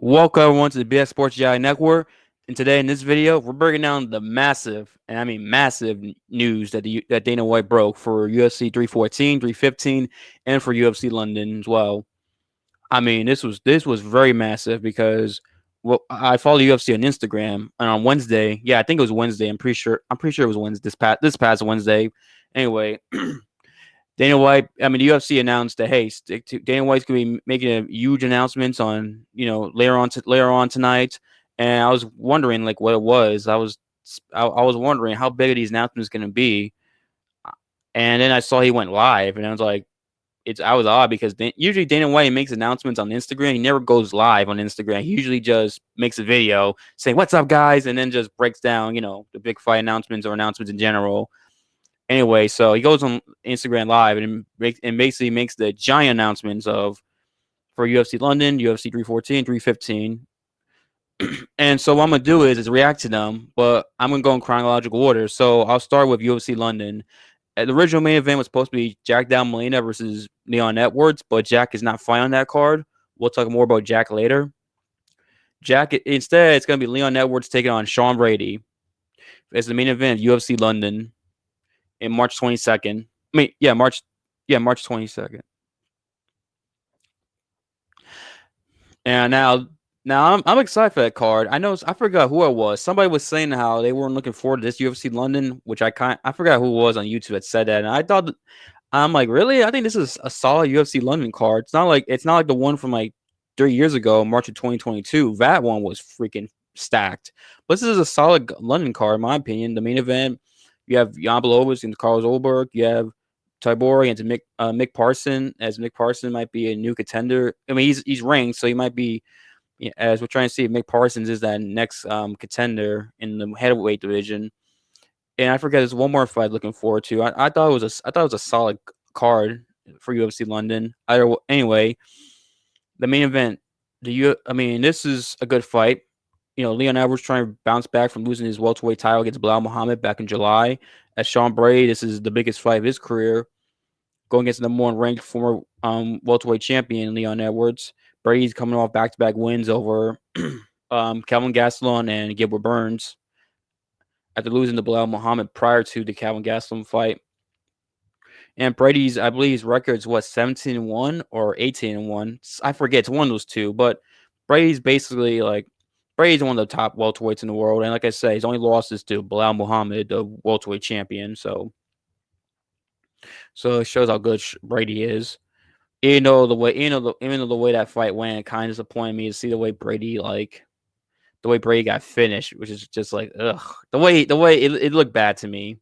Welcome everyone to the BS Sports GI Network. And today in this video, we're breaking down the massive, and I mean massive news that Dana White broke for UFC 314, 315, and for UFC London as well. I mean, this was very massive because I follow UFC on Instagram, and on Wednesday, yeah, I think it was Wednesday. I'm pretty sure it was Wednesday this past Wednesday. Anyway, Dana White, I mean, the UFC announced that hey, Dana White's gonna be making a huge announcements on later on tonight, and I was wondering like what it was. I was wondering how big are these announcements gonna be, and then I saw he went live, and I was like, I was odd because usually Dana White makes announcements on Instagram. He never goes live on Instagram. He usually just makes a video saying "What's up, guys," and then just breaks down the big fight announcements or announcements in general. Anyway, so he goes on Instagram Live and basically makes the giant announcements of for UFC London, UFC 314, 315. And so what I'm gonna do is react to them, but I'm gonna go in chronological order. So I'll start with UFC London. The original main event was supposed to be Jack Della Maddalena versus Leon Edwards, but Jack is not fighting on that card. We'll talk more about Jack later. Jack instead, it's gonna be Leon Edwards taking on Sean Brady as the main event of UFC London in March 22nd. I mean, March 22nd. And now I'm excited for that card. I forgot who it was. Somebody was saying how they weren't looking forward to this UFC London, which I forgot who it was on YouTube that said that. And I thought I'm like, really? I think this is a solid UFC London card. It's not like the one from like 3 years ago, March of 2022. That one was freaking stacked. But this is a solid London card, in my opinion. The main event, you have Jan Blachowicz and Carlos Ulberg. You have Tybori and Mick Parson, as Mick Parson might be a new contender. I mean, he's ranked, so he might be. As we're trying to see, Mick Parsons is that next contender in the heavyweight division. And I forget, there's one more fight looking forward to. I thought it was a solid card for UFC London. Anyway, the main event, I mean, this is a good fight. Leon Edwards trying to bounce back from losing his welterweight title against Belal Muhammad back in July. As Sean Brady, this is the biggest fight of his career, going against the number one ranked former welterweight champion Leon Edwards. Brady's coming off back-to-back wins over Kelvin Gastelum and Gilbert Burns after losing to Belal Muhammad prior to the Kelvin Gastelum fight. And Brady's, I believe, his record's 17-1 or 18-1. I forget. It's one of those two. But Brady's basically Brady's one of the top welterweights in the world. And like I said, his only loss is to Belal Muhammad, the welterweight champion. So it shows how good Brady is. Even though the way that fight went, kind of disappointed me to see the way Brady got finished, which is just like ugh. The way it looked bad to me.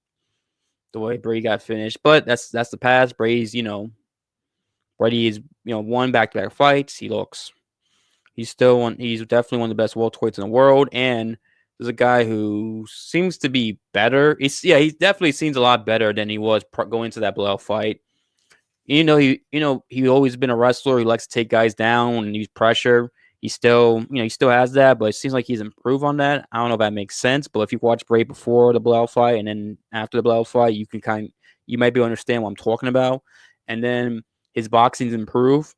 The way Brady got finished, but that's the past. Brady is won back-to-back fights. He's definitely one of the best welterweights in the world, and there's a guy who seems to be better. He definitely seems a lot better than he was going into that Belal fight. He always been a wrestler. He likes to take guys down and use pressure. He still has that, but it seems like he's improved on that. I don't know if that makes sense, but if you watch Bray before the Belal fight and then after the Belal fight, you might be able to understand what I'm talking about. And then his boxing's improved.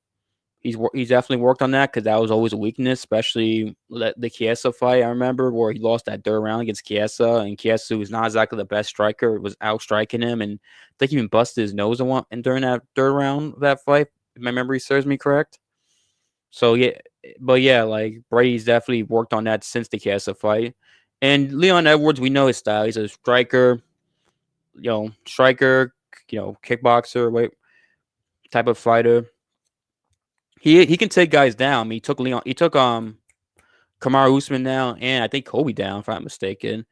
He's definitely worked on that because that was always a weakness, especially the Chiesa fight. I remember where he lost that third round against Chiesa, and Chiesa was not exactly the best striker. Was outstriking him, and I think he even busted his nose and during that third round of that fight. If my memory serves me correct. So yeah, like Brady's definitely worked on that since the Chiesa fight. And Leon Edwards, we know his style. He's a striker, kickboxer, type of fighter. He can take guys down. He took Kamaru Usman down, and I think Kobe down, if I'm not mistaken.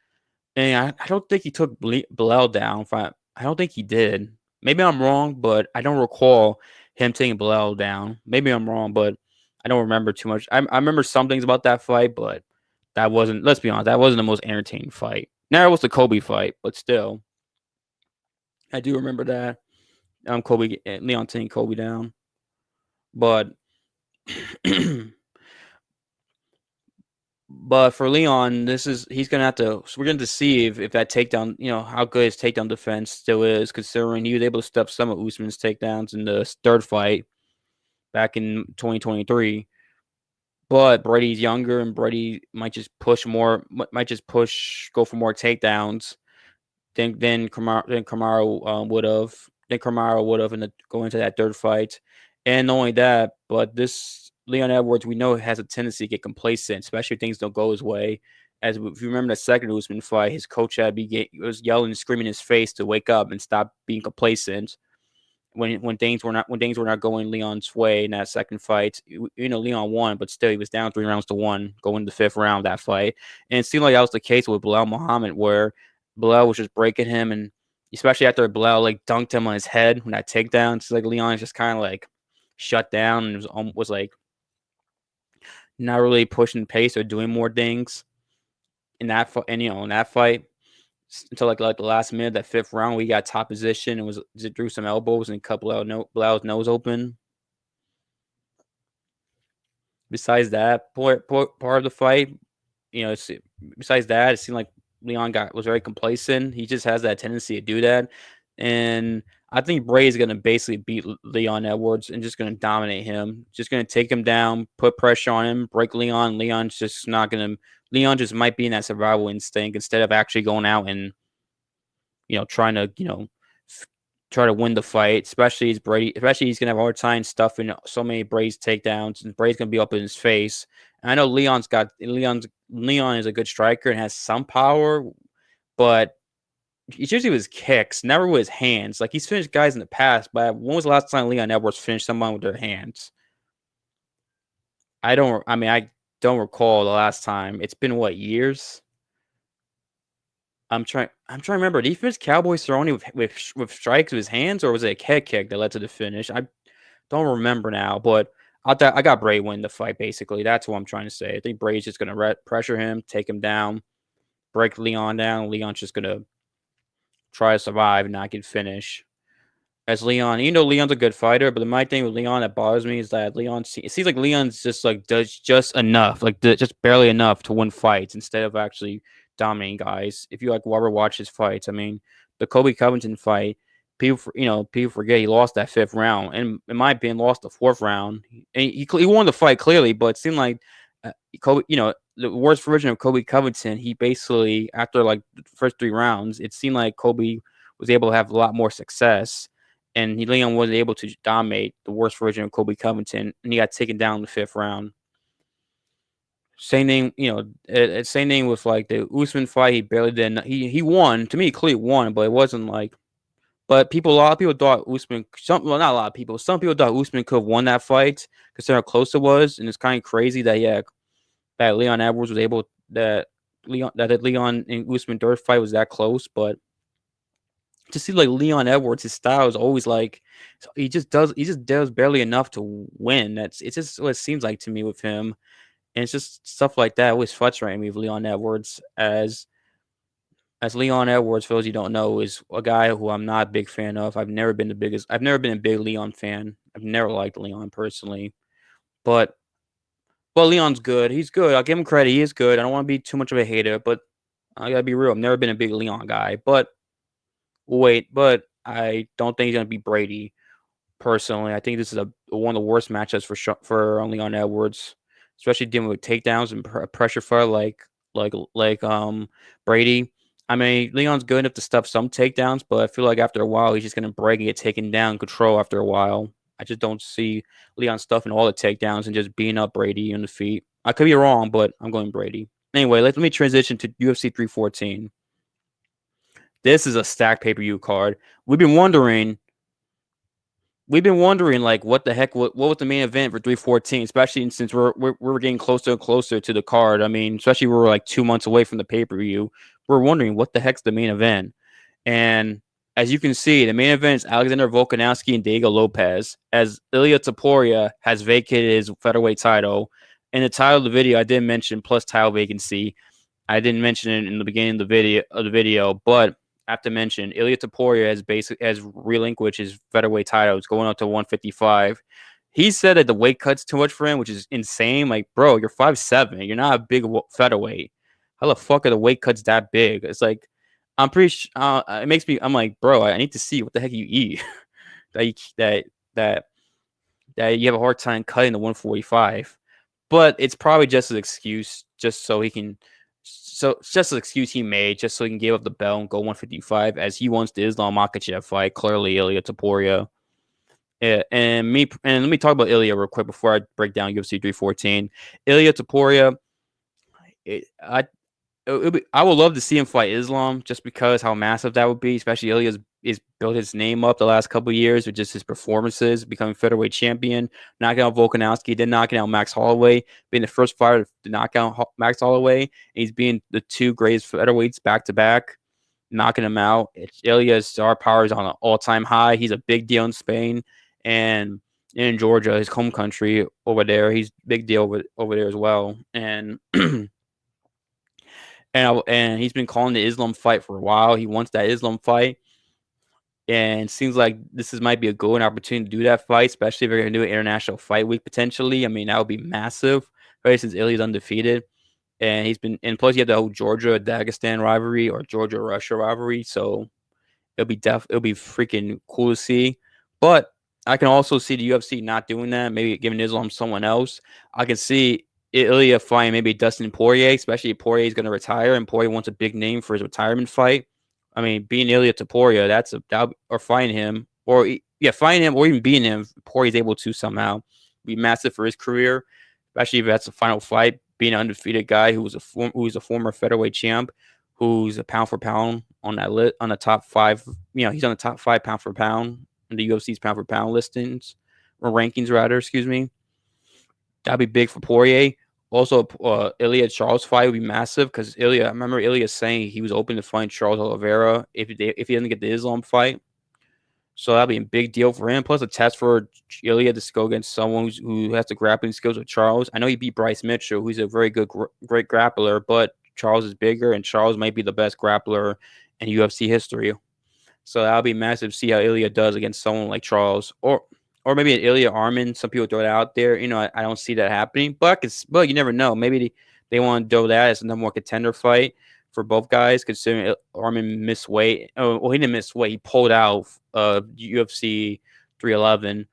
And I don't think he took Belal down. I don't think he did. Maybe I'm wrong, but I don't recall him taking Belal down. Maybe I'm wrong, but I don't remember too much. I remember some things about that fight, but that wasn't. Let's be honest, that wasn't the most entertaining fight. Now it was the Kobe fight, but still, I do remember that. Leon taking Kobe down, but But for Leon, he's gonna have to. So we're going to see if that takedown, how good his takedown defense still is, considering he was able to stop some of Usman's takedowns in the third fight back in 2023. But Brady's younger, and Brady might just push more, go for more takedowns than Kamaru would have. Than Kamaru would have in the going into that third fight. And not only that, but this Leon Edwards, we know has a tendency to get complacent, especially if things don't go his way. If you remember the second Usman fight, his coach was yelling and screaming in his face to wake up and stop being complacent when things were not going Leon's way in that second fight. Leon won, but still he was down 3-1 going into the fifth round of that fight. And it seemed like that was the case with Belal Muhammad, where Belal was just breaking him, and especially after Belal like dunked him on his head when that takedown, it's like Leon just kind of like shut down and was like not really pushing pace or doing more things in that in that fight until like the last minute, that fifth round, we got top position and threw some elbows and cut Bilal's nose open. Besides that part of the fight, besides that, it seemed like Leon was very complacent. He just has that tendency to do that, and I think Bray is going to basically beat Leon Edwards and just going to dominate him. Just going to take him down, put pressure on him, break Leon. Leon's just not going to. Leon just might be in that survival instinct instead of actually going out and trying to try to win the fight. Especially he's gonna have a hard time stuffing so many Brady's takedowns, and Brady's gonna be up in his face. And I know Leon is a good striker and has some power, but it's usually with his kicks, never with his hands. Like, he's finished guys in the past, but when was the last time Leon Edwards finished someone with their hands? I don't recall the last time. It's been what, years? I'm trying to remember. Did he finish Cowboy Cerrone with strikes with his hands, or was it a head kick that led to the finish? I don't remember now, but I got Bray win the fight. Basically, that's what I'm trying to say. I think Bray's just gonna pressure him, take him down, break Leon down. Leon's just gonna try to survive and not get finished. As Leon, Leon's a good fighter, but my thing with Leon that bothers me is that it seems like Leon's just like does just enough, like just barely enough to win fights instead of actually dominating guys. If you ever watch his fights, I mean, the Kobe Covington fight, people forget he lost that fifth round, and in my opinion, lost the fourth round. And he won the fight clearly, but it seemed like Kobe, the worst version of Kobe Covington. He basically, after like the first three rounds, it seemed like Kobe was able to have a lot more success, and Leon wasn't able to dominate the worst version of Kobe Covington, and he got taken down in the fifth round. Same thing, same thing with like the Usman fight. He barely did. He won. To me, he clearly won, but it wasn't like. But a lot of people thought Usman. Not a lot of people. Some people thought Usman could have won that fight considering how close it was, and it's kind of crazy that Leon Edwards was able that Leon and Usman third fight was that close, but to see like Leon Edwards, his style is always like he just does barely enough to win. It's just what it seems like to me with him, and it's just stuff like that always frustrating me with Leon Edwards. As Leon Edwards, for those you don't know, is a guy who I'm not a big fan of. I've never been a big Leon fan. I've never liked Leon personally, but Leon's good. He's good. I'll give him credit. He is good. I don't want to be too much of a hater, but I gotta be real. I've never been a big Leon guy, but I don't think he's gonna be Brady. Personally, I think this is one of the worst matchups for Leon Edwards, especially dealing with takedowns and pressure fire like Brady. I mean, Leon's good enough to stuff some takedowns, but I feel like after a while he's just gonna break and get taken down control after a while. I just don't see Leon stuffing all the takedowns and just beating up Brady in the feet. I could be wrong, but I'm going Brady. Anyway, let me transition to UFC 314. This is a stacked pay-per-view card. We've been wondering like what the heck what was the main event for 314, especially since we're getting closer and closer to the card. I mean, especially we're like 2 months away from the pay-per-view. We're wondering what the heck's the main event. And as you can see, the main event is Alexander Volkanovski and Deigo Lopes, as Ilia Topuria has vacated his featherweight title. In the title of the video, I did mention plus title vacancy. I didn't mention it in the beginning of the video, but I have to mention Ilia Topuria has relinquished his featherweight title. It's going up to 155. He said that the weight cut's too much for him, which is insane. Like, bro, you're 5'7". You're not a big featherweight. How the fuck are the weight cuts that big? It's like, I'm pretty sure it makes me. I'm like, bro, I need to see what the heck you eat that you have a hard time cutting the 145. but it's probably just an excuse, just so he can. So it's just an excuse he made, just so he can give up the belt and go 155, as he wants the Islam Makhachev fight. Clearly, Ilia Topuria. Yeah, and let me talk about Ilia real quick before I break down UFC 314. Ilia Topuria, it, I I would love to see him fight Islam, just because how massive that would be. Especially Ilya's is built his name up the last couple of years with just his performances, becoming featherweight champion, knocking out Volkanovski, then knocking out Max Holloway, being the first fighter to knock out Max Holloway. And he's being the two greatest featherweights back to back, knocking him out. Ilya's star power is on an all-time high. He's a big deal in Spain and in Georgia, his home country over there. He's big deal over there as well. And he's been calling the Islam fight for a while. He wants that Islam fight, and seems like might be a golden opportunity to do that fight, especially if they're going to do an international fight week potentially. I mean, that would be massive, right? Since Ilya's undefeated, and and plus you have the whole Georgia Dagestan rivalry or Georgia Russia rivalry, so it'll be freaking cool to see. But I can also see the UFC not doing that, maybe giving Islam someone else. I can see Ilya fighting maybe Dustin Poirier, especially if Poirier is going to retire and Poirier wants a big name for his retirement fight. I mean, being Ilia Topuria, or fighting him, fighting him, or even beating him. Poirier's able to somehow be massive for his career, especially if that's the final fight. Being an undefeated guy who's a former featherweight champ, who's a pound for pound on on the top five. He's on the top 5 pound for pound in the UFC's pound for pound listings or rankings, rather. Excuse me. That'd be big for Poirier. Also, Ilya Charles fight would be massive, because I remember Ilya saying he was open to fight Charles Oliveira if he doesn't get the Islam fight. So that'd be a big deal for him. Plus a test for Ilya to go against someone who has the grappling skills of Charles. I know he beat Bryce Mitchell, who's a very good, great grappler, but Charles is bigger, and Charles might be the best grappler in UFC history. So that'll be massive to see how Ilya does against someone like Charles, or maybe an Ilya Armin. Some people throw it out there. I don't see that happening, but you never know. Maybe they want to do that as a number one contender fight for both guys, considering Armin missed weight. Oh, well, he didn't miss weight. He pulled out UFC 311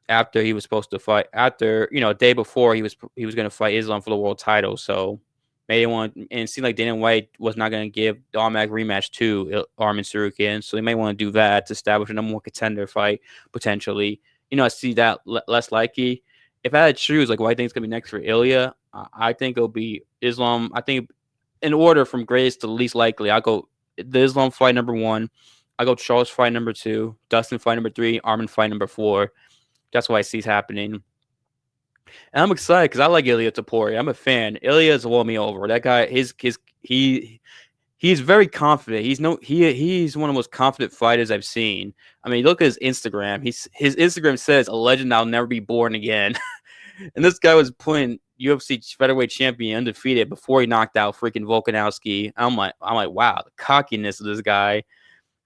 after he was supposed to fight. After a day before he was going to fight Islam for the world title. So maybe they want, and it seemed like Dana White was not going to give the automatic rematch to Armin Tsarukyan, so they may want to do that to establish a number one contender fight potentially. I see that less likely. If I had to choose, like, what I think is going to be next for Ilya, I think it'll be Islam. I think in order from greatest to least likely, I'll go the Islam fight number 1. I'll go Charles fight number 2, Dustin fight number 3, Armin fight number 4. That's what I see happening. And I'm excited because I like Ilia Topuria. I'm a fan. Ilya's won me over. That guy, he's very confident. He's one of the most confident fighters I've seen. I mean, look at his Instagram. His Instagram says, "A legend I'll never be born again." And this guy was putting UFC featherweight champion undefeated before he knocked out freaking Volkanovski. I'm like, wow, the cockiness of this guy.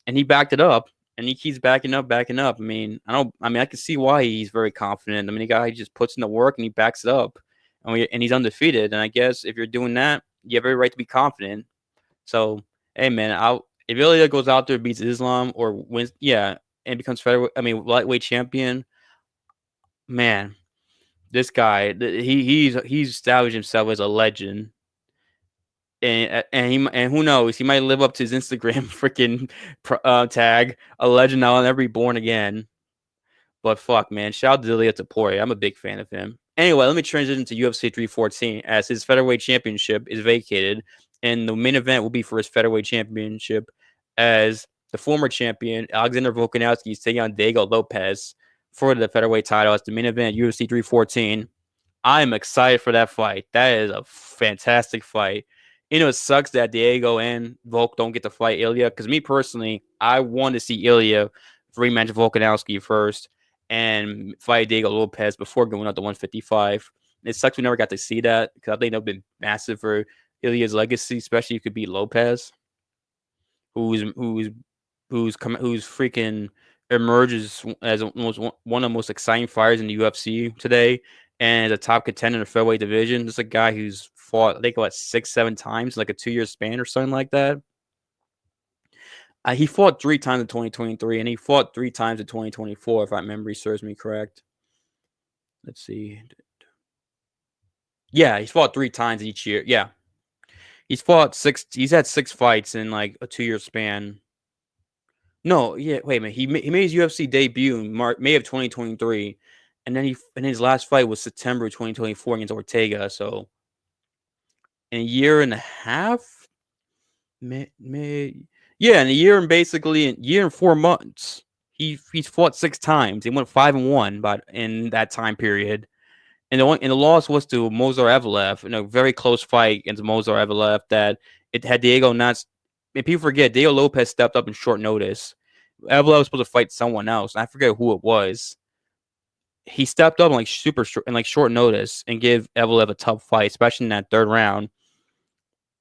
And he backed it up, and he keeps backing up, backing up. I can see why he's very confident. I mean, the guy just puts in the work and he backs it up, and he's undefeated. And I guess if you're doing that, you have every right to be confident. So, hey, man, if Ilya goes out there, beats Islam, or wins, and becomes lightweight champion, man, this guy, he's established himself as a legend. And who knows, he might live up to his Instagram freaking tag, "A legend I'll never be born again." But fuck, man, shout out to Ilia Topuria. I'm a big fan of him. Anyway, let me transition to UFC 314, as his featherweight championship is vacated, and the main event will be for his featherweight championship, as the former champion Alexander Volkanovski is taking on Deigo Lopes for the featherweight title as the main event UFC 314. I'm excited for that fight. That is a fantastic fight. It sucks that Diego and Volk don't get to fight Ilya, because me personally, I want to see Ilya rematch Volkanovski first and fight Diego Lopes before going up to 155. It sucks we never got to see that, because I think that would have been massive for Ilya's legacy, especially if it could beat Lopes, who's freaking emerges as one of the most exciting fighters in the UFC today, and as a top contender in the featherweight division. This is a guy who's fought, I think, 6-7 times in like a 2-year span or something like that. He fought 3 times in 2023, and he fought 3 times in 2024, if my memory serves me correct. Let's see. Yeah, he's fought 3 times each year. Yeah, he's fought 6. He's had 6 fights in like a 2-year span. No, yeah, wait a minute. He made his UFC debut in May of 2023, and then his last fight was September 2024 against Ortega. So in a year and a half, yeah, in a year and basically a year and 4 months, he's fought 6 times. He went 5-1, but in that time period. And the loss was to Mozar Evelev in a very close fight against Mozar Evelev that it had Diego not. And people forget Deigo Lopes stepped up in short notice. Evelev was supposed to fight someone else, and I forget who it was. He stepped up in like super short, in like short notice and gave Evelev a tough fight, especially in that third round.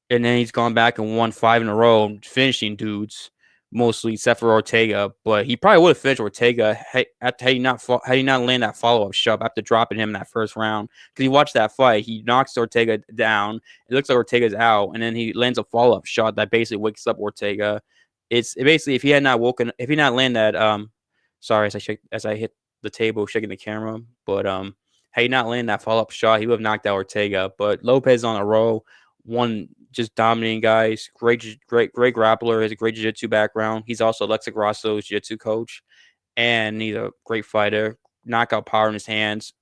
And then he's gone back and won 5 in a row, finishing dudes mostly, except for Ortega. But he probably would have finished Ortega had he not land that follow up shove after dropping him in that first round. Because you watch that fight, he knocks Ortega down. It looks like Ortega's out, and then he lands a follow up shot that basically wakes up Ortega. It basically if he not land that sorry as I hit the table shaking the camera, but had he not land that follow up shot, he would have knocked out Ortega. But Lopez on a roll, one just dominating guys. Great grappler. Has a great jiu-jitsu background. He's also Alexa Grasso's jiu-jitsu coach, and he's a great fighter. Knockout power in his hands.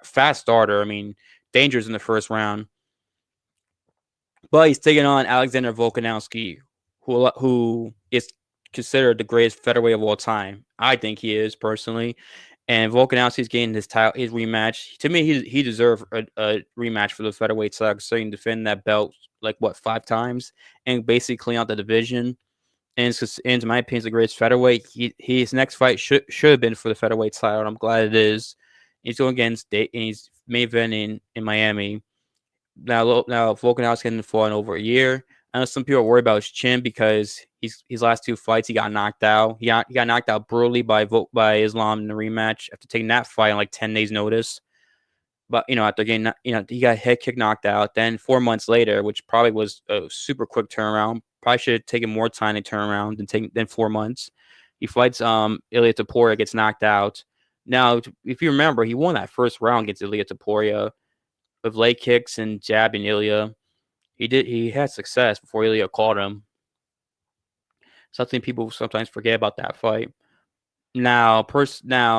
Fast starter. I mean, dangerous in the first round. But he's taking on Alexander Volkanovski, who is considered the greatest featherweight of all time. I think he is personally. And Volkanovski's getting his title, his rematch. To me, he deserved a rematch for the featherweight title, so he can defend that belt like what 5 times and basically clean out the division. And in my opinion, the greatest featherweight. His next fight should have been for the featherweight title. And I'm glad it is. He's going against and he's main eventing in Miami. Now Volkanovski hasn't fought in over a year. I know some people are worried about his chin because his last 2 fights he got knocked out. He got knocked out brutally by Islam in the rematch after taking that fight on like 10 days notice. But after getting he got head kick knocked out. Then 4 months later, which probably was a super quick turnaround, probably should have taken more time to turn around than 4 months. He fights Ilia Topuria, gets knocked out. Now, if you remember, he won that first round against Ilia Topuria with leg kicks and jabbing Ilia. He had success before Ilia caught him. Something people sometimes forget about that fight. Now,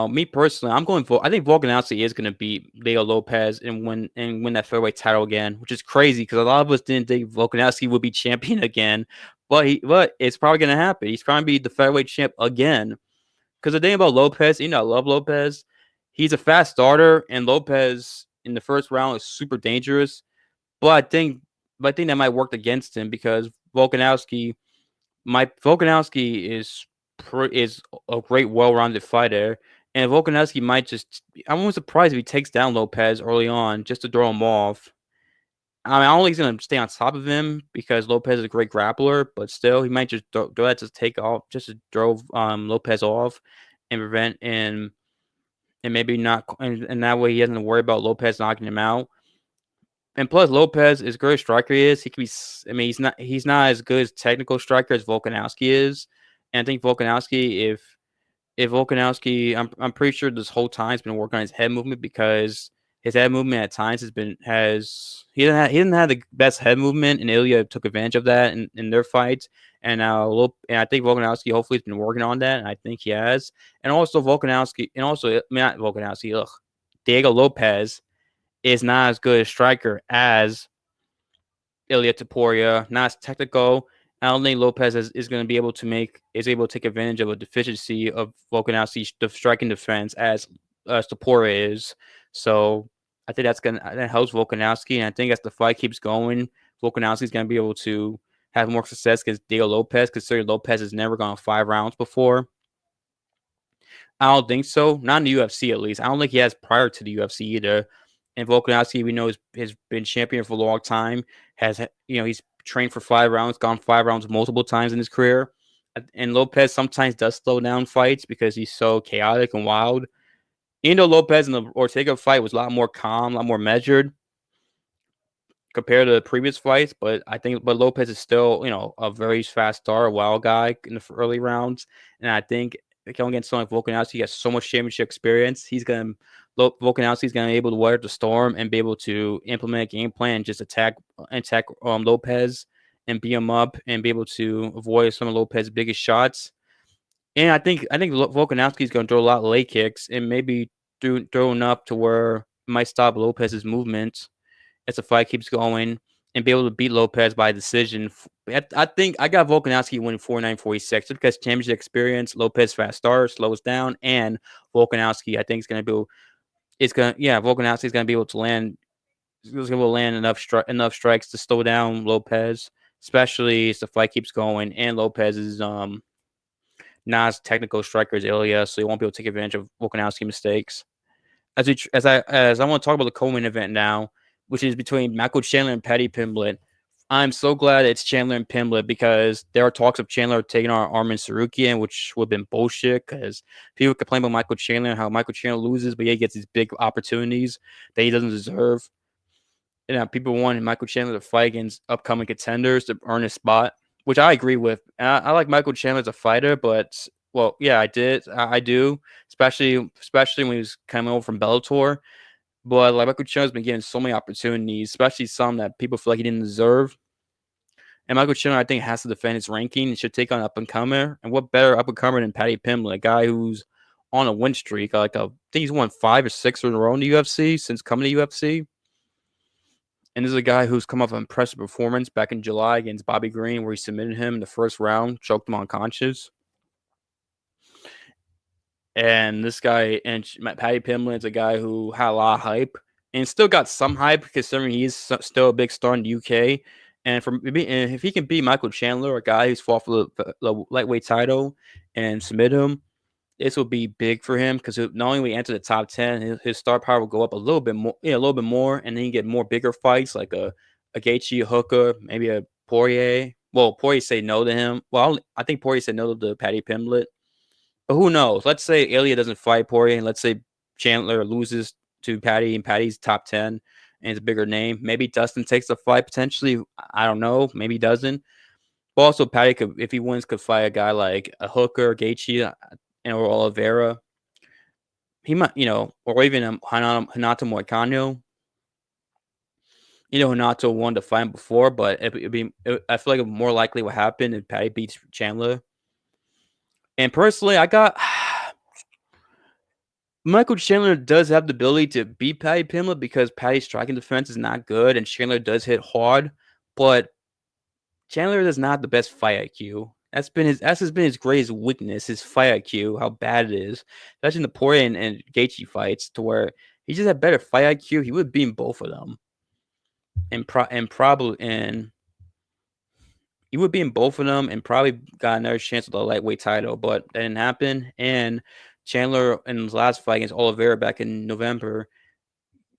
me personally, I'm going for. I think Volkanovski is going to beat Deigo Lopes and win that featherweight title again, which is crazy because a lot of us didn't think Volkanovski would be champion again, but it's probably going to happen. He's probably be the featherweight champ again. Because the thing about Lopes, I love Lopes. He's a fast starter, and Lopes in the first round is super dangerous. But I think that might work against him because Volkanovski is a great, well-rounded fighter, and Volkanovski might just. I'm almost surprised if he takes down Lopes early on just to throw him off. I mean, I don't think he's gonna stay on top of him because Lopes is a great grappler, but still, he might just throw that to take off, just to throw Lopes off and prevent and maybe not, and that way he doesn't worry about Lopes knocking him out. And plus, Lopes, as good as striker he is, he can be. I mean, he's not as good as technical striker as Volkanovski is. And I think Volkanovski, if Volkanovski, I'm pretty sure this whole time he's been working on his head movement because his head movement at times he didn't have the best head movement, and Ilya took advantage of that in their fights. And and I think Volkanovski hopefully has been working on that, and I think he has. And also Volkanovski, and also I mean, not Volkanovski, Deigo Lopes is not as good a striker as Ilia Topuria, not as technical. I don't think Lopes is going to be able to take advantage of a deficiency of Volkanovski's striking defense as Topuria is. So I think that helps Volkanovski, and I think as the fight keeps going, Volkanovski is going to be able to have more success against Deigo Lopes, considering Lopes has never gone 5 rounds before. I don't think so. Not in the UFC, at least. I don't think he has prior to the UFC either. And Volkanovski, we know, has been champion for a long time. He's trained for 5 rounds, gone 5 rounds multiple times in his career. And Lopes sometimes does slow down fights because he's so chaotic and wild. Even though Lopes in the Ortega fight was a lot more calm, a lot more measured compared to the previous fights, but Lopes is still, a very fast star, a wild guy in the early rounds. And I think going against someone like Volkanovski, he has so much championship experience. He's gonna Volkanovski is going to be able to weather the storm and be able to implement a game plan, and just attack Lopez and beat him up and be able to avoid some of Lopez's biggest shots. And I think Volkanovski is going to throw a lot of leg kicks and maybe throw enough to where it might stop Lopez's movement as the fight keeps going and be able to beat Lopez by decision. I think I got Volkanovski winning 49-46 just because championship experience. Lopez fast starts, slows down, and Volkanovski I think is going to be Volkanovski is going to be able to land. He's going to be able to land enough strikes to slow down Lopez, especially as the fight keeps going. And Lopez is not as technical striker as Ilia, so he won't be able to take advantage of Volkanovski mistakes. As I want to talk about the co-main event now, which is between Michael Chandler and Paddy Pimblett. I'm so glad it's Chandler and Pimblett because there are talks of Chandler taking on Arman Sarukian, which would have been bullshit because people complain about Michael Chandler and how Michael Chandler loses, but he gets these big opportunities that he doesn't deserve. And people want Michael Chandler to fight against upcoming contenders to earn a spot, which I agree with. I like Michael Chandler as a fighter, but well, yeah, I do, especially when he was coming over from Bellator. But like Michael Chandler's been getting so many opportunities, especially some that people feel like he didn't deserve. And Michael Chandler, I think, has to defend his ranking and should take on up and comer. And what better up and comer than Paddy Pimblett, a guy who's on a win streak? I think he's won 5 or 6 in a row in the UFC since coming to UFC. And this is a guy who's come off an impressive performance back in July against Bobby Green, where he submitted him in the first round, choked him unconscious. And this guy, and Paddy Pimblett is a guy who had a lot of hype and still got some hype considering he's still a big star in the UK. And if he can beat Michael Chandler, a guy who's fought for the lightweight title, and submit him, this will be big for him because not only will he enter the top 10, his star power will go up a little bit more, and then you get more bigger fights like a Gaethje, a Hooker, maybe a Poirier. Well, Poirier say no to him. Well, I think Poirier said no to Paddy Pimblett. But who knows? Let's say Ilia doesn't fight Poirier, and let's say Chandler loses to Paddy, and Paddy's top 10 and it's a bigger name. Maybe Dustin takes the fight potentially. I don't know. Maybe he doesn't. But also, Paddy could, if he wins, could fight a guy like a Hooker, Gaethje, or Oliveira. He might, or even Hanato Moicano. Hanato won the fight before, but I feel like it more likely what happened if Paddy beats Chandler. And personally, I got Michael Chandler does have the ability to beat Paddy Pimblett because Paddy's striking defense is not good, and Chandler does hit hard, but Chandler does not have the best fight IQ. That's been his greatest weakness, his fight IQ, how bad it is. Especially in the Poirier and Gaethje fights, to where he just had better fight IQ. He would have beaten both of them, and he would be in both of them and probably got another chance with the lightweight title, but that didn't happen. And Chandler in his last fight against Oliveira back in November,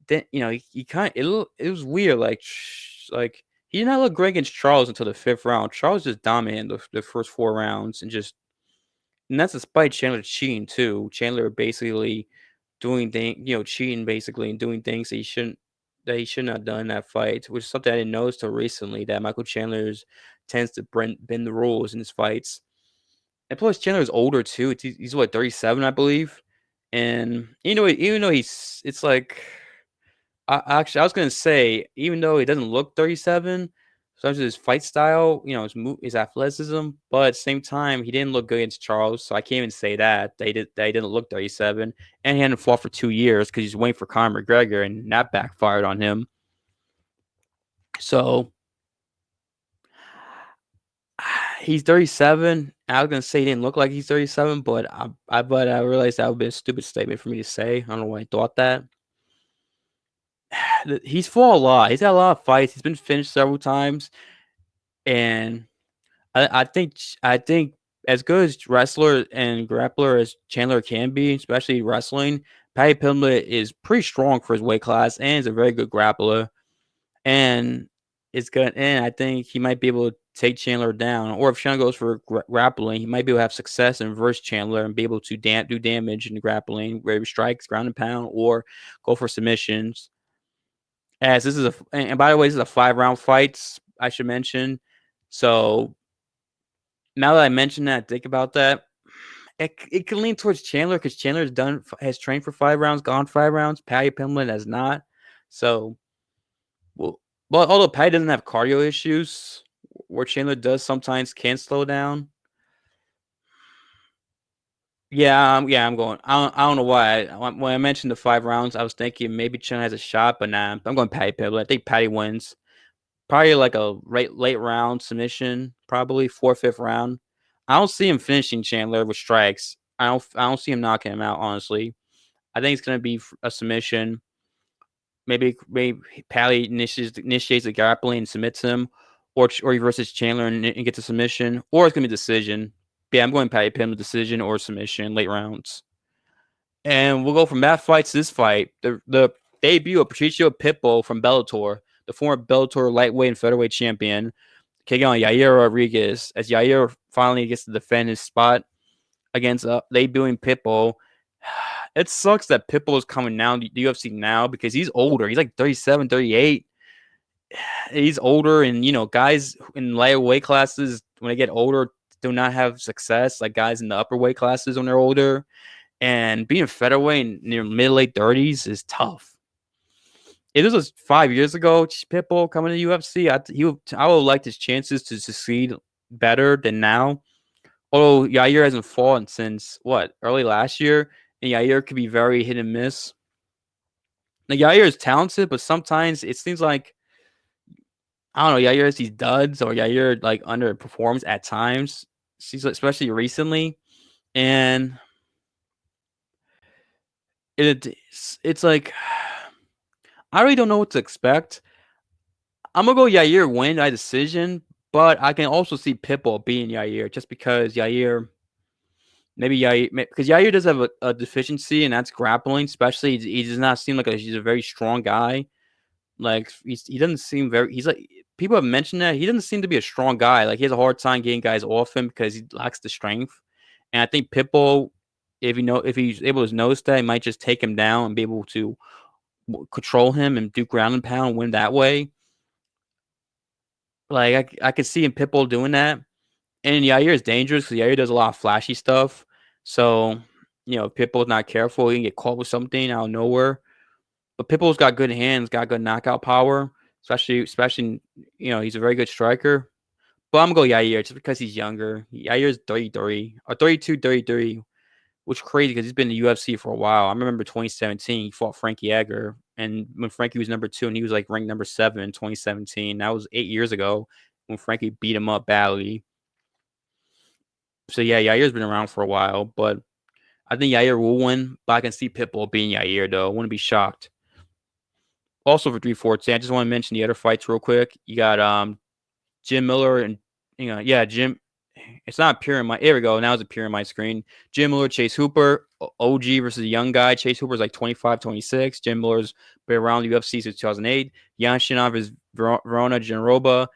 then he kind of it was weird. Like he did not look great against Charles until the 5th round. Charles just dominated the first 4 rounds and that's despite Chandler cheating too. Chandler basically doing things, cheating basically and doing things that he shouldn't have done in that fight, which is something I didn't notice till recently, that Michael Chandler tends to bend the rules in his fights. And plus, Chandler is older too. He's what, 37, I believe. And even though it's like, I was gonna say, even though he doesn't look 37, sometimes his fight style, his athleticism, but at the same time, he didn't look good against Charles, so I can't even say that he didn't look 37, and he hadn't fought for 2 years because he's waiting for Conor McGregor, and that backfired on him. So he's 37. I was gonna say he didn't look like he's 37, but I realized that would be a stupid statement for me to say. I don't know why I thought that. He's fought a lot. He's had a lot of fights. He's been finished several times, and I think as good as wrestler and grappler as Chandler can be, especially wrestling, Paddy Pimblett is pretty strong for his weight class and is a very good grappler. And it's good. And I think he might be able to take Chandler down. Or if Chandler goes for grappling, he might be able to have success and reverse Chandler and be able to do damage in the grappling, where he strikes, ground and pound, or go for submissions. As this is and by the way, this is a 5-round fight, I should mention. So now that I mentioned that, think about that. It can lean towards Chandler because has trained for 5 rounds, gone 5 rounds. Paddy Pimblett has not. So, well, although Paddy doesn't have cardio issues, where Chandler does sometimes can slow down. Yeah, I'm going. I don't know why. When I mentioned the 5 rounds, I was thinking maybe Chandler has a shot, but nah, I'm going Paddy Pimblett. I think Paddy wins. Probably like a late round submission, probably fourth, fifth round. I don't see him finishing Chandler with strikes. I don't see him knocking him out, honestly. I think it's gonna be a submission. Maybe Pally initiates the grappling and submits him, or he versus Chandler and gets a submission, or it's gonna be a decision. Yeah, I'm going Paddy Pim, decision or submission, late rounds. And we'll go from that fight to this fight. The debut of Patricio Pitbull from Bellator, the former Bellator lightweight and featherweight champion, taking on Yair Rodriguez, as Yair finally gets to defend his spot against debuting Pitbull. It sucks that Pitbull is coming now to the UFC now because he's older. He's like 37, 38. He's older, and guys in lighter weight classes when they get older do not have success like guys in the upper weight classes when they're older. And being a featherweight in your mid late 30s is tough. If this was 5 years ago, Pitbull coming to UFC, I would have liked his chances to succeed better than now. Although Yair hasn't fought since early last year, and Yair could be very hit and miss. Now Yair is talented, but sometimes it seems like I don't know. Yair has these duds, or Yair like underperforms at times. Especially recently, and it's like I really don't know what to expect. I'm gonna go Yair win by decision, but I can also see Pitbull beating Yair just because Yair does have a deficiency, and that's grappling. Especially, he does not seem like he's a very strong guy. Like he doesn't seem very. He's like people have mentioned that he doesn't seem to be a strong guy. Like he has a hard time getting guys off him because he lacks the strength. And I think Pitbull, if he's able to notice that, he might just take him down and be able to control him and do ground and pound and win that way. Like I could see him Pitbull doing that. And Yair is dangerous because Yair does a lot of flashy stuff. So if Pitbull's not careful, he can get caught with something out of nowhere. But Pitbull's got good hands, got good knockout power, especially he's a very good striker. But I'm gonna go Yair just because he's younger. Yair's 33 or 32, 33, which is crazy because he's been in the UFC for a while. I remember 2017 he fought Frankie Edgar, and when Frankie was number 2 and he was like ranked number 7 in 2017. That was 8 years ago when Frankie beat him up badly. So yeah, Yair's been around for a while, but I think Yair will win. But I can see Pitbull being Yair though. I wouldn't be shocked. Also for 314, I just want to mention the other fights real quick. You got Jim Miller and Jim. It's not appearing my. Here we go. Now it's appearing my screen. Jim Miller, Chase Hooper, OG versus a young guy. Chase Hooper's like 25, 26. Jim Miller's been around the UFC since 2008. Yan Shinov is Verona Genroba.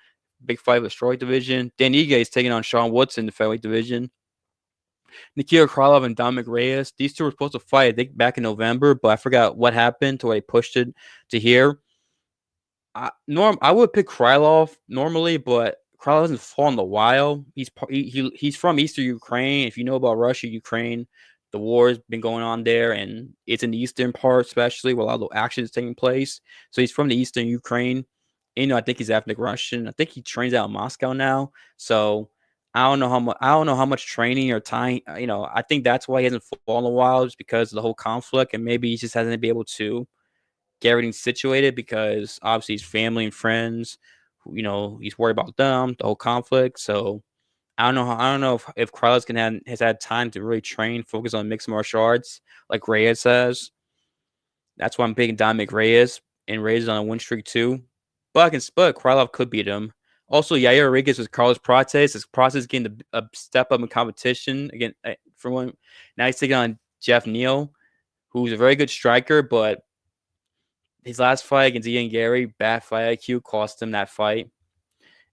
Big fight with strawweight division. Dan Ige is taking on Sean Woodson in the featherweight division. Nikita Krylov and Dominic Reyes. These two were supposed to fight, I think, back in November, but I forgot what happened to where they pushed it to here. I would pick Krylov normally, but Krylov hasn't fought in a while. He's from Eastern Ukraine. If you know about Russia, Ukraine, the war has been going on there, and it's in the eastern part, especially where a lot of the action is taking place. So he's from the Eastern Ukraine. And, I think he's ethnic Russian. I think he trains out in Moscow now. So I don't know how much. I don't know how much training or time. I think that's why he hasn't fought in a while, just because of the whole conflict, and maybe he just hasn't been able to get everything situated because obviously his family and friends, he's worried about them, the whole conflict. So I don't know if Carlos has had time to really train, focus on mixed martial arts like Reyes says. That's why I'm picking Dominic Reyes, and Reyes is on a win streak too. But Krylov could beat him. Also, Yair Rodriguez with Carlos Prates. His Prates getting a step up in competition again for one. Now he's taking on Jeff Neal, who's a very good striker, but his last fight against Ian Gary, bad fight IQ, cost him that fight.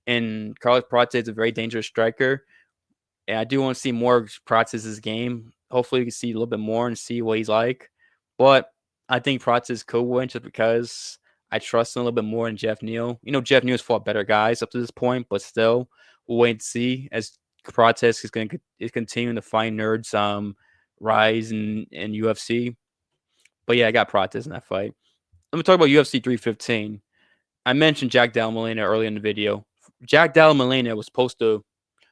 And Carlos Prates is a very dangerous striker. And I do want to see more of Prates' game. Hopefully, we can see a little bit more and see what he's like. But I think Prates could win just because I trust him a little bit more than Jeff Neal. Jeff Neal's fought better guys up to this point, but still, we'll wait and see. As Protest is continuing to find nerds rise in UFC. But yeah, I got Protest in that fight. Let me talk about UFC 315. I mentioned Jack Della Maddalena earlier in the video. Jack Della Maddalena was supposed to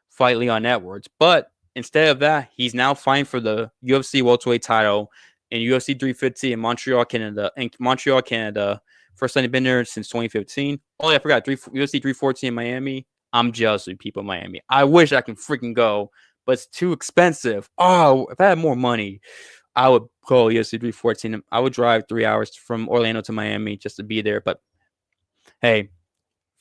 fight Leon Edwards, but instead of that, he's now fighting for the UFC welterweight title in UFC 315 in Montreal, Canada. First time he's been there since 2015. Oh, yeah, I forgot. UFC 314 in Miami. I'm jealous of people in Miami. I wish I can freaking go, but it's too expensive. Oh, if I had more money, I would go UFC 314. I would drive 3 hours from Orlando to Miami just to be there. But hey,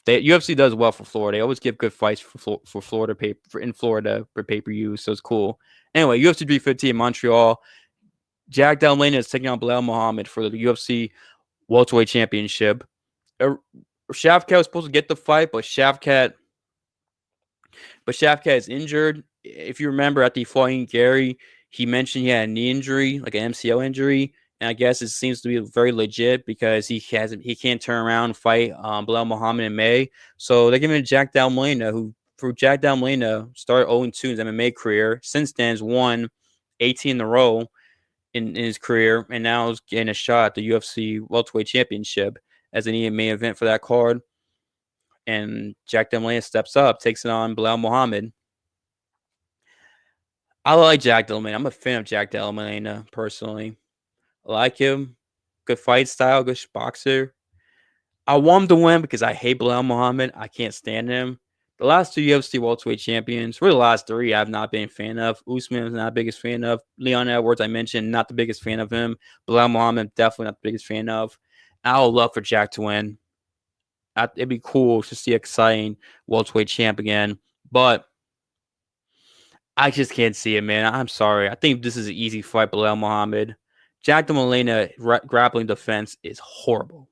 UFC does well for Florida. They always give good fights for Florida in Florida for pay-per-view, so it's cool. Anyway, UFC 315 in Montreal. Jack Della Maddalena is taking on Belal Muhammad for the UFC welterweight championship. Shavkat was supposed to get the fight, but Shavkat is injured. If you remember at the fight, Gary, he mentioned he had a knee injury, like an MCL injury, and I guess it seems to be very legit because he can't turn around and fight Belal Muhammad in May. So they're giving it to Jack Della Maddalena, who for Jack Della Maddalena started 0-2 in his MMA career. Since then, has won 18 in a row in his career, and now is getting a shot at the UFC welterweight championship as an main event for that card. And Jack Della Maddalena steps up, takes it on Belal Muhammad. I like Jack Della Maddalena. I'm a fan of Jack Della Maddalena personally. I like him. Good fight style, good boxer. I want him to win because I hate Belal Muhammad. I can't stand him. The last two UFC welterweight champions, really the last three, I've not been a fan of. Usman is not the biggest fan of. Leon Edwards, I mentioned, not the biggest fan of him. Belal Muhammad, definitely not the biggest fan of. I would love for Jack to win. It'd be cool to see an exciting welterweight champ again. But I just can't see it, man. I'm sorry. I think this is an easy fight, Belal Muhammad. Jack Della Maddalena grappling defense is horrible.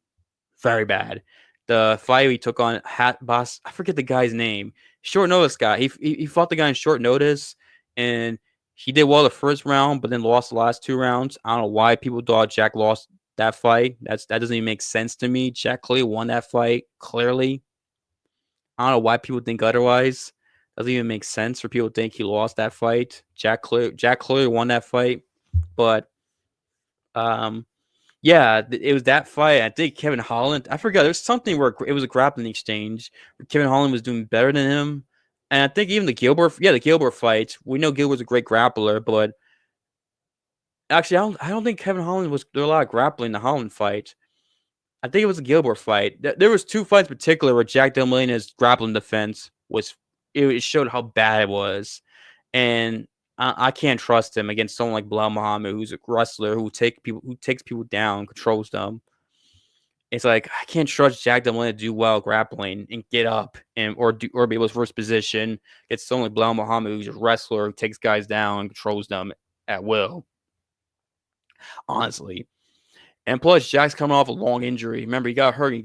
Very bad. The fight he took on Hat Boss, I forget the guy's name. Short notice guy. He fought the guy in short notice, and he did well the first round, but then lost the last 2 rounds. I don't know why people thought Jack lost that fight. That doesn't even make sense to me. Jack clearly won that fight. Clearly, I don't know why people think otherwise. Doesn't even make sense for people to think he lost that fight. Jack clearly won that fight, but yeah, it was that fight. I think Kevin Holland. I forgot. There was something where it was a grappling exchange. Where Kevin Holland was doing better than him, and I think even the Gilbert fight. We know Gilbert's a great grappler, but actually, I don't think Kevin Holland was there a lot of grappling in the Holland fight. I think it was a Gilbert fight. There was 2 fights in particular where Jack Della Madalena's grappling defense it showed how bad it was, and I can't trust him against someone like Belal Muhammad, who's a wrestler who takes people down, controls them. It's like I can't trust Jack Della Maddalena to do well grappling and get up or be able to first position. It's someone like Belal Muhammad, who's a wrestler who takes guys down, controls them at will. Honestly. And plus, Jack's coming off a long injury. Remember, he got hurt in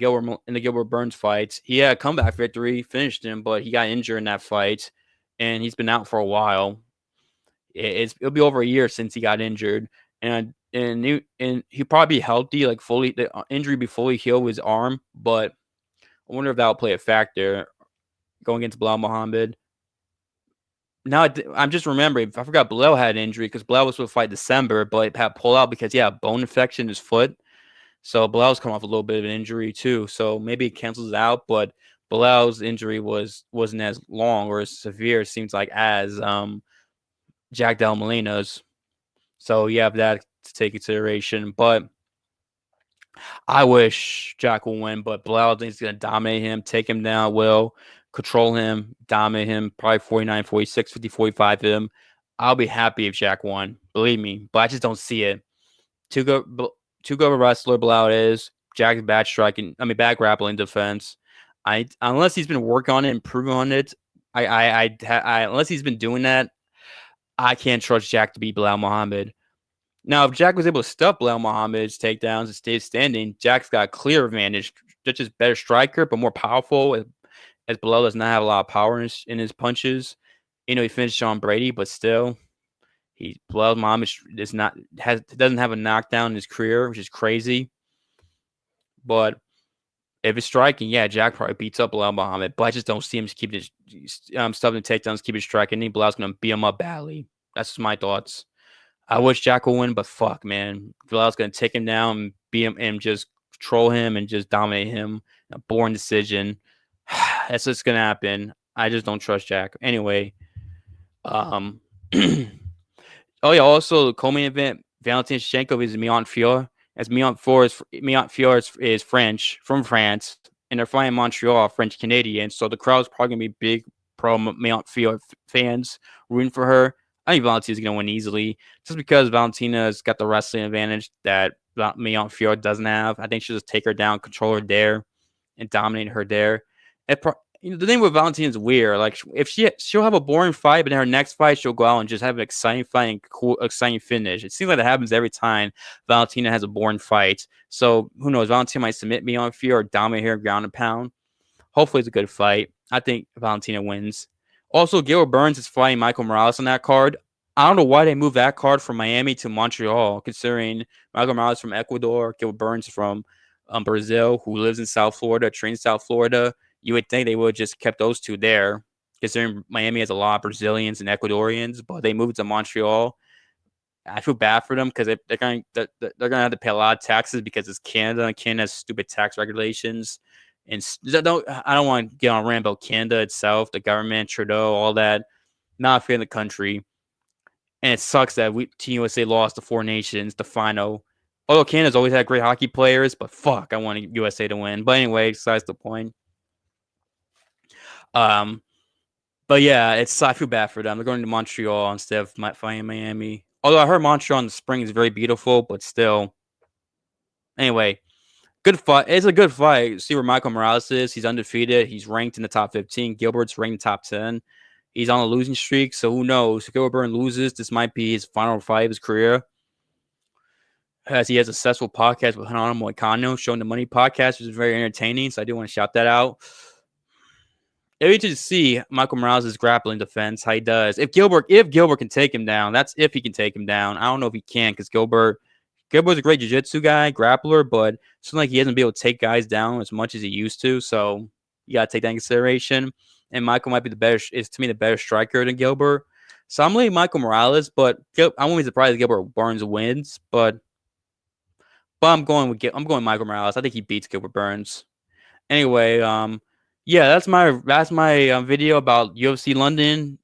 the Gilbert Burns fight. He had a comeback victory, finished him, but he got injured in that fight, and he's been out for a while. It'll be over a year since he got injured, and he'll probably be healthy, like fully. The injury be fully healed with his arm, but I wonder if that'll play a factor going against Belal Muhammad. Now I'm just remembering. I forgot Belal had an injury because Belal was supposed to fight December, but had pulled out because he had a bone infection in his foot. So Belal's come off a little bit of an injury too. So maybe it cancels out, but Belal's injury wasn't as long or as severe. It seems like as Jack Della Maddalena's. So you have that to take consideration. But I wish Jack will win, but Belal thinks he's going to dominate him, take him down, control him, dominate him, probably 49, 46, 50, 45 him. I'll be happy if Jack won. Believe me, but I just don't see it. Too good of a wrestler Belal is. Jack's bad grappling defense. Unless he's been working on it, improving on it. Unless he's been doing that, I can't trust Jack to beat Belal Muhammad. Now, if Jack was able to stuff Belal Muhammad's takedowns and stay standing, Jack's got a clear advantage. Just better striker, but more powerful. As Belal does not have a lot of power in his punches. He finished Sean Brady, but still, Belal Muhammad doesn't have a knockdown in his career, which is crazy. But If it's striking, yeah, Jack probably beats up Belal Muhammad, but I just don't see him keeping his stuffing takedowns, keeping striking. I think Belal's gonna beat him up badly. That's just my thoughts. I wish Jack will win, but fuck, man, Belal's gonna take him down and beat him and just troll him and just dominate him. A boring decision. That's what's gonna happen. I just don't trust Jack. Anyway, um, oh yeah, also the co-main event, Valentina Shevchenko is Manon Fiorot. As Manon Fiorot is French from France, and they're flying Montreal, French Canadian. So the crowd's probably gonna be big pro Manon Fiorot fans rooting for her. I think Valentina's gonna win easily, just because Valentina's got the wrestling advantage that Manon Fiorot doesn't have. I think she'll just take her down, control her there, and dominate her there. The thing with Valentina is weird. Like if she'll have a boring fight, but in her next fight she'll go out and just have an exciting fight and cool, exciting finish. It seems like that happens every time Valentina has a boring fight. So who knows? Valentina might submit me on fear or dominate her ground and pound. Hopefully it's a good fight. I think Valentina wins. Also, Gilbert Burns is fighting Michael Morales on that card. I don't know why they moved that card from Miami to Montreal, considering Michael Morales from Ecuador, Gilbert Burns from Brazil, who lives in South Florida, trains South Florida. You would think they would have just kept those two there, considering Miami has a lot of Brazilians and Ecuadorians, but they moved to Montreal. I feel bad for them because they're going to have to pay a lot of taxes because it's Canada and Canada has stupid tax regulations. And I don't want to get on rant about Canada itself, the government, Trudeau, all that. Not fair in the country. And it sucks that Team USA lost the Four Nations, the final. Although Canada's always had great hockey players, but fuck, I wanted USA to win. But anyway, besides the point. But yeah, I feel bad for them. They're going to Montreal instead of fighting Miami. Although I heard Montreal in the spring is very beautiful, but still. Anyway, good fight. It's a good fight. See where Michael Morales is. He's undefeated. He's ranked in the top 15. Gilbert's ranked in the top 10. He's on a losing streak, so who knows? If Gilbert Burns loses, this might be his final fight of his career. As he has a successful podcast with Hanano Moicano, Showing the Money podcast, which is very entertaining. So I do want to shout that out. It'll be interesting to see Michael Morales' grappling defense, how he does. If Gilbert can take him down, that's if he can take him down. I don't know if he can because Gilbert's a great jiu-jitsu guy, grappler, but it's like he hasn't been able to take guys down as much as he used to. So you gotta take that in consideration. And Michael might be the better striker than Gilbert. So I'm leaning Michael Morales, but I won't be surprised if Gilbert Burns wins. But I'm going Michael Morales. I think he beats Gilbert Burns. Anyway, yeah, that's my video about UFC London.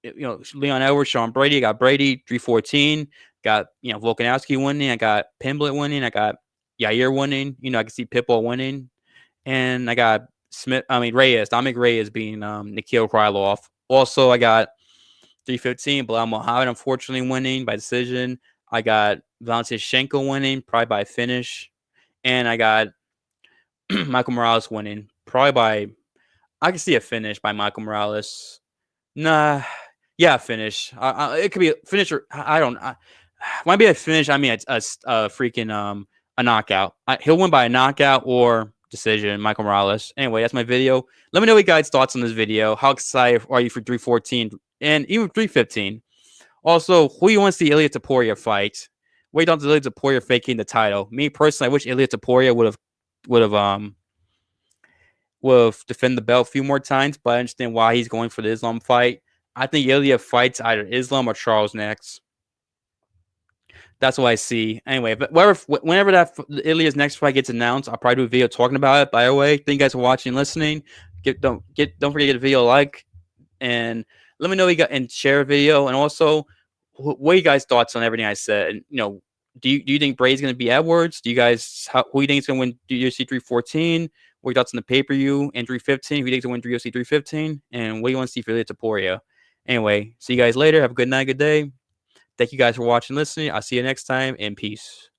Leon Edwards, Sean Brady. I got Brady 314. Got Volkanovski winning. I got Pimblett winning. I got Yair winning. I can see Pitbull winning, and I got Dominic Reyes being Nikhil Krylov. Also, I got 315 Belal Muhammad unfortunately winning by decision. I got Valentina Shevchenko winning probably by finish, and I got Michael Morales winning probably by. I can see a finish by Michael Morales. Nah, yeah, finish. It could be a finish or I don't. Might be a finish. I mean, it's a freaking a knockout. He'll win by a knockout or decision. Michael Morales. Anyway, that's my video. Let me know what you guys' thoughts on this video. How excited are you for 314 and even 315? Also, who you want to see Ilia Topuria fight? Wait on Ilia Topuria faking the title. Me personally, I wish Ilia Topuria would have defended the belt a few more times, but I understand why he's going for the Islam fight. I think Ilia fights either Islam or Charles next. That's what I see. Anyway, but whenever that Ilia's next fight gets announced, I'll probably do a video talking about it. By the way, thank you guys for watching and listening. Don't forget to give the video a like and let me know what you got and share a video. And also, what are you guys' thoughts on everything I said? And do you think Brady's going to be Edwards? Do you guys who do you think is going to win UFC 314? What are your thoughts on the pay-per-view and 315? Who do you think is going to win UFC 315? And what do you want to see for Ilia Topuria? Anyway, see you guys later. Have a good night, good day. Thank you guys for watching and listening. I'll see you next time, and peace.